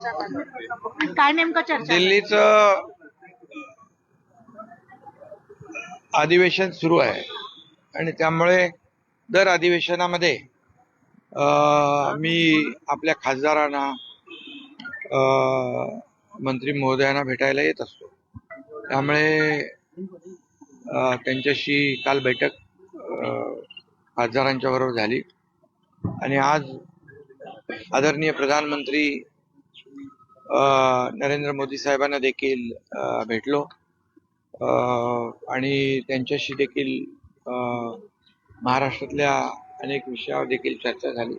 काय नेमकं चर्चा? दिल्लीचं अधिवेशन सुरू आहे आणि त्यामुळे दर अधिवेशनामध्ये मी आपल्या खासदारांना मंत्री महोदयांना भेटायला येत असतो. त्यामुळे त्यांच्याशी काल बैठक खासदारांच्या बरोबर झाली आणि आज आदरणीय प्रधानमंत्री नरेंद्र मोदी साहेबांना देखील भेटलो आणि त्यांच्याशी देखील महाराष्ट्रातल्या अनेक विषयावर देखील चर्चा झाली.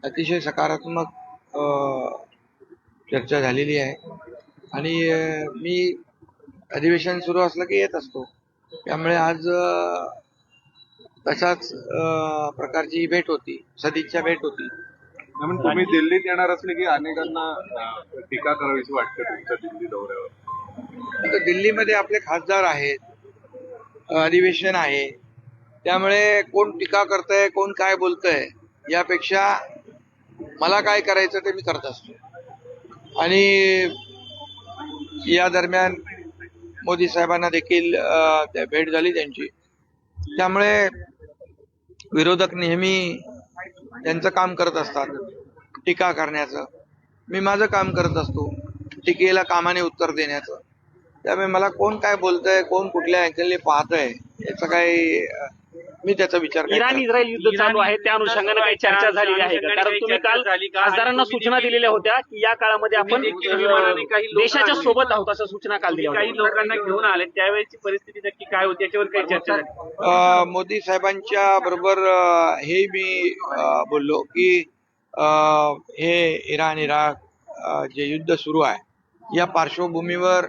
अतिशय सकारात्मक चर्चा झालेली आहे आणि मी अधिवेशन सुरू असलं की येत असतो. त्यामुळे आज तशाच प्रकारची ही भेट होती, सदिच्छा भेट होती. तुम्ही दिल्लीत येणार असले की अनेकांना टीका करावीशी वाटते तुमच्या दिल्ली दौऱ्यावर. आता दिल्लीमध्ये आपले खासदार आहेत, अधिवेशन आहे, त्यामुळे कोण टीका करतंय कोण काय बोलतंय यापेक्षा मला काय करायचं ते मी करत असतो. आणि या दरम्यान मोदी साहेबांना देखील भेट झाली त्यांची. त्यामुळे विरोधक नेहमी त्यांचं काम करत असतात टीका करण्याचं. मी माझं काम करत असतो टीकेला कामाने उत्तर देण्याचं. त्यामुळे मला कोण काय बोलतंय कोण कुठल्या अँगलने पाहतंय याचा काही मी त्याचा विचार इराण इस्रायल युद्ध चालू आहे त्या अनुषंगाने काही चर्चा झालेली आहे का? कारण तुम्ही काल खासदारांना सूचना दिलेल्या होत्या की या काळामध्ये आपण देशाच्या सोबत आहोत अशा सूचना काल दिल्या. काही लोकांना घेऊन आले त्यावेळेची परिस्थिती नक्की काय होती याच्यावर काही चर्चा झाली? मोदी साहेबांच्या बरोबर हे मी बोललो की हे इराण इराक जे युद्ध सुरू आहे या पार्श्वभूमीवर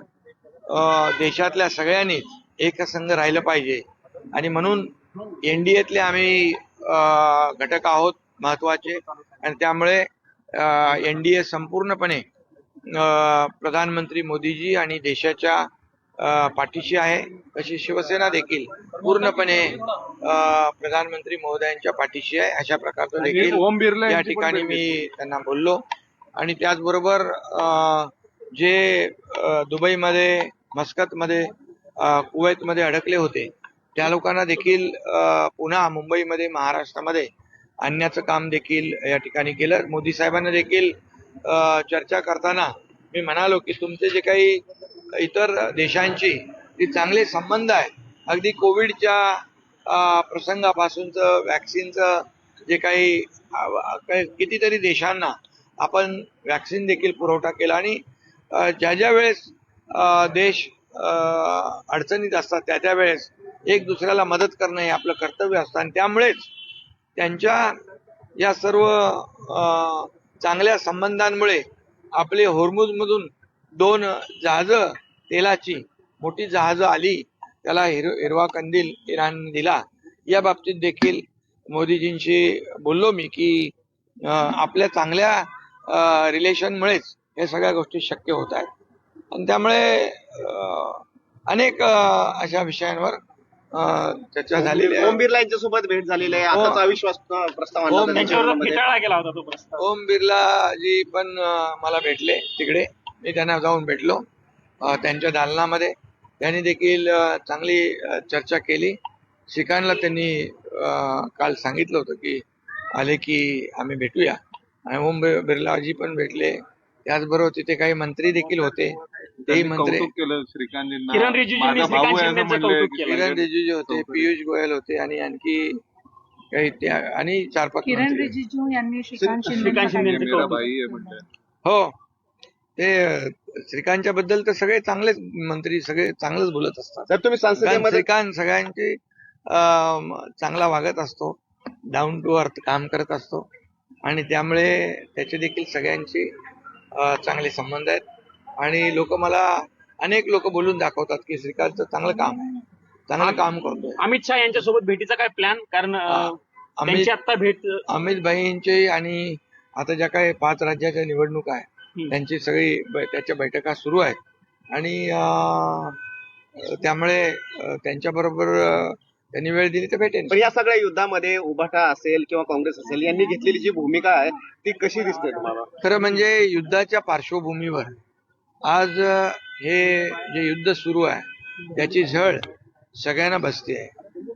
देशातल्या सगळ्यांनीच एकसंघ राहिलं पाहिजे आणि म्हणून एनडीएतले आम्ही घटक आहोत महत्वाचे आणि त्यामुळे एनडीए संपूर्णपणे प्रधानमंत्री मोदीजी आणि देशाच्या पाठीशी आहे. तशी शिवसेना देखील पूर्णपणे प्रधानमंत्री महोदयांच्या पाठीशी आहे. अशा प्रकारचं देखील या ठिकाणी मी त्यांना बोललो आणि त्याचबरोबर जे दुबईमध्ये मस्कतमध्ये कुवैतमध्ये अडकले होते त्या लोकांना देखील पुन्हा मुंबईमध्ये महाराष्ट्रामध्ये आणण्याचं काम देखील या ठिकाणी केलं. मोदी साहेबांना देखील चर्चा करताना मी म्हणालो की तुमचे जे काही इतर देशांची जे चांगले संबंध आहेत, अगदी कोविडच्या प्रसंगापासूनचं वॅक्सिनचं जे काही कितीतरी देशांना आपण वॅक्सिन देखील पुरवठा केला आणि ज्या वेळेस देश अडचणीत असतात त्या वेळेस एक दुसऱ्याला मदत करणं हे आपलं कर्तव्य असतं आणि त्यामुळेच त्यांच्या या सर्व चांगल्या संबंधांमुळे आपले होर्मुझमधून 2 जहाजं तेलाची मोठी जहाजं आली, त्याला हिरवा कंदील इराणने दिला. या बाबतीत देखील मोदीजींशी बोललो मी की आपल्या चांगल्या रिलेशनमुळेच हे सगळ्या गोष्टी शक्य होत आहेत आणि त्यामुळे अनेक अशा विषयांवर चर्चा झालेली आहे. ओम बिर्ला यांच्यासोबत भेट झालेली आहे. आता अविश्वास प्रस्ताव गेला होता तो प्रस्ताव. ओम बिर्ला जी पण मला भेटले तिकडे, मी त्यांना जाऊन भेटलो त्यांच्या दालनामध्ये. त्यांनी देखील चांगली चर्चा केली. श्रीकांतला त्यांनी काल सांगितलं होतं की आले की आम्ही भेटूया आणि ओम बिर्लाजी पण भेटले. त्याचबरोबर तिथे काही मंत्री देखील होते, तेही मंत्री किरण रिजिजू होते, पियुष गोयल होते आणि आणखी काही त्या आणि 4-5 किरण रिजिजू यांनी श्रीकांत हो ते श्रीकांतच्या बद्दल तर सगळे चांगलेच मंत्री सगळे चांगलंच बोलत असतात. तर तुम्ही संसदेमध्ये श्रीकांत सगळ्यांची चांगला वागत असतो, डाऊन टू अर्थ काम करत असतो आणि त्यामुळे त्याचे देखील सगळ्यांची चांगले संबंध आहेत आणि अनेक लोक बोलून दाखवतात की श्रीकांतचं चांगलं काम करतोय. अमित शहा यांच्यासोबत भेटीचा काय प्लॅन? कारण आता भेट अमित भाईंचे आणि आता ज्या काही 5 राज्याच्या निवडणुका आहे त्यांची सगळी त्याच्या बैठका सुरू आहेत आणि त्यामुळे त्यांच्याबरोबर त्यांनी वेळ दिली तर भेटेल. पण या सगळ्या युद्धामध्ये उभाटा असेल किंवा काँग्रेस असेल यांनी घेतलेली जी भूमिका आहे ती कशी दिसते तुम्हाला? खरं म्हणजे युद्धाच्या पार्श्वभूमीवर आज हे जे युद्ध सुरू आहे त्याची झळ सगळ्यांना बसते आहे.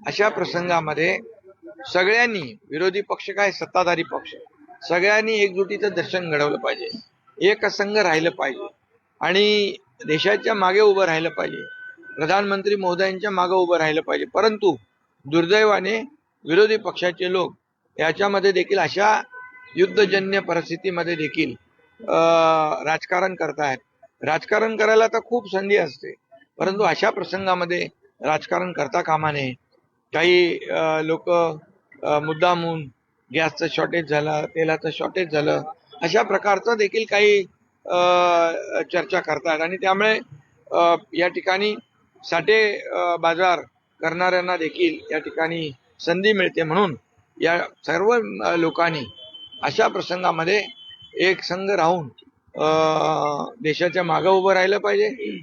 अशा प्रसंगामध्ये सगळ्यांनी, विरोधी पक्ष काय सत्ताधारी पक्ष, सगळ्यांनी एकजुटीचं दर्शन घडवलं पाहिजे, एकसंघ राहिलं पाहिजे आणि देशाच्या मागे उभं राहिलं पाहिजे, प्रधानमंत्री महोदयांच्या मागे उभं राहिलं पाहिजे. परंतु दुर्दैवाने विरोधी पक्षाचे लोक याच्यामध्ये देखील अशा युद्धजन्य परिस्थितीमध्ये देखील राजकारण करतायत. राजकारण करायला तर खूप संधी असते, परंतु अशा प्रसंगामध्ये राजकारण करता कामा नये. काही लोक मुद्दामून गॅसचं शॉर्टेज झालं, तेलाचं शॉर्टेज झालं, अशा प्रकारचं देखील काही चर्चा करतात आणि त्यामुळे या ठिकाणी साठे बाजार करणाऱ्यांना देखील या ठिकाणी संधी मिळते. म्हणून या सर्व लोकांनी अशा प्रसंगामध्ये एक संघ राहून देशाच्या मागे उभं राहिलं पाहिजे.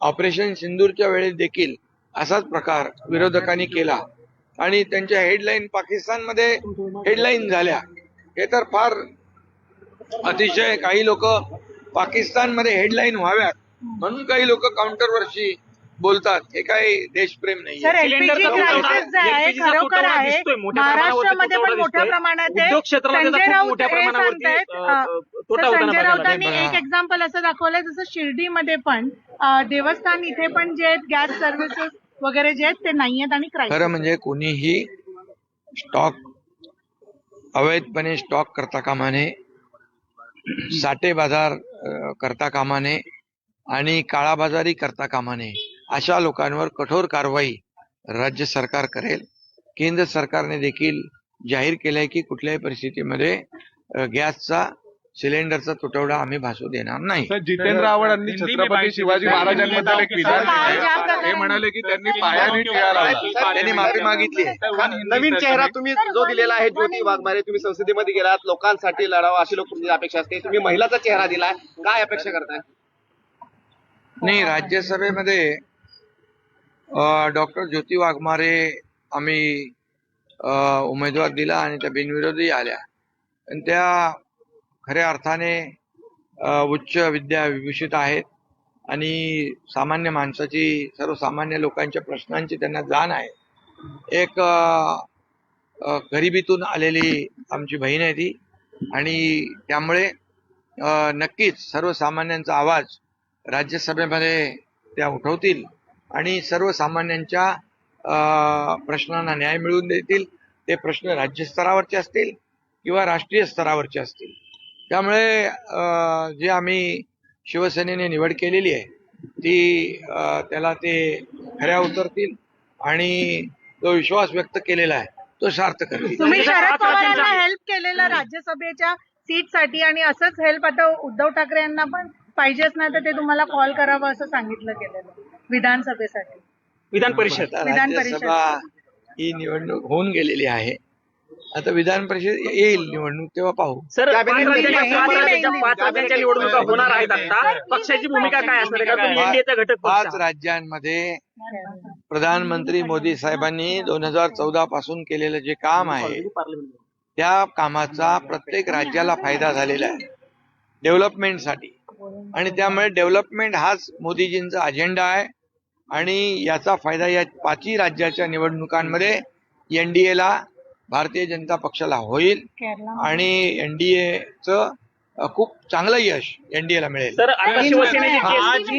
ऑपरेशन सिंदूरच्या वेळेस देखील असाच प्रकार विरोधकांनी केला आणि त्यांच्या हेडलाईन पाकिस्तानमध्ये हेडलाईन झाल्या. हे तर फार अतिशय, काही लोक पाकिस्तानमध्ये हेडलाईन व्हाव्यात म्हणून काही लोक काउंटरवरशी बोलतात. हे काही देशप्रेम नाही. सर, एलपीजी क्रायसिस जे आहे खरोखर आहे, महाराष्ट्रामध्ये पण मोठ्या प्रमाणात आहे. संजय राऊत हे सांगतायत, संजय राऊतांनी एक एक्झाम्पल असं दाखवलंय जसं शिर्डीमध्ये पण देवस्थान इथे पण जे आहेत गॅस सर्व्हिसेस वगैरे जे आहेत ते नाहीयेत आणि क्रायसिस. खरं म्हणजे कोणीही स्टॉक अवैधपणे स्टॉक करता कामा नये, साठे बाजार करता कामा नये आणि काळाबाजारी करता कामा नये. अशा लोकांवर कठोर कारवाई राज्य सरकार करेल. केंद्र सरकारने देखील जाहीर केलंय की कुठल्याही परिस्थितीमध्ये गॅसचा सिलेंडरचा तुटवडा आम्ही भासू देणार नाही. जितेंद्र आव्हाड यांनी छत्रपती शिवाजी महाराजांबद्दल एक विधान केलं. ते म्हणाले की त्यांनी पायाने टिळा लावला. त्यांनी माफी मागितली. नवीन चेहरा तुम्ही जो दिलेला आहे ज्योती वाघमारे, तुम्ही संसदेमध्ये गेलात, लोकांसाठी लढावा अशी लोकांची अपेक्षा असते, तुम्ही महिलाचा चेहरा दिलाय, काय अपेक्षा करताय? नाही, राज्यसभेमध्ये डॉक्टर ज्योती वाघमारे आम्ही उमेदवार दिला आणि त्या बिनविरोधी आल्या आणि त्या खऱ्या अर्थाने उच्च विद्या विभूषित आहेत आणि सामान्य माणसाची, सर्वसामान्य लोकांच्या प्रश्नांची त्यांना जाण आहे. एक गरिबीतून आलेली आमची बहीण आहे ती आणि त्यामुळे नक्कीच सर्वसामान्यांचा आवाज राज्यसभेमध्ये त्या उठवतील आणि सर्वसामान्यांच्या प्रश्नांना न्याय मिळवून देतील. ते प्रश्न राज्यस्तरावरचे असतील किंवा राष्ट्रीय स्तरावरचे असतील. त्यामुळे जे आम्ही शिवसेनेने निवड केलेली आहे ती त्याला ते खऱ्या उतरतील आणि जो विश्वास व्यक्त केलेला आहे तो सार्थ करतील. तुम्ही शरद पवारांना हेल्प केलेलं राज्यसभेच्या सीटसाठी आणि असंच हेल्प आता उद्धव ठाकरे यांना पण पाहिजेच नाही तर ते तुम्हाला कॉल करावं असं सांगितलं गेलेलं विधानसभेसाठी. विधान परिषद राज्यसभा ही निवडणूक होऊन गेलेली आहे. आता विधान परिषद येईल निवडणूक तेव्हा पाहू. सर, 5 राज्यांच्या निवडणुका होणार आहेत. आता पक्षाची भूमिका काय असणार आहे? तुम्ही एनडीएचा घटक 5 राज्यांमध्ये प्रधानमंत्री मोदी साहेबांनी 2014 पासून केलेलं जे काम आहे त्या कामाचा प्रत्येक राज्याला फायदा झालेला आहे डेव्हलपमेंटसाठी आणि त्यामुळे डेव्हलपमेंट हाच मोदीजींचा अजेंडा आहे आणि याचा फायदा या 5ही राज्याच्या निवडणुकांमध्ये एनडीएला, भारतीय जनता पक्षाला होईल आणि एनडीएचं खूप चांगलं यश एनडीएला मिळेल. सर, आता शिवसेनेची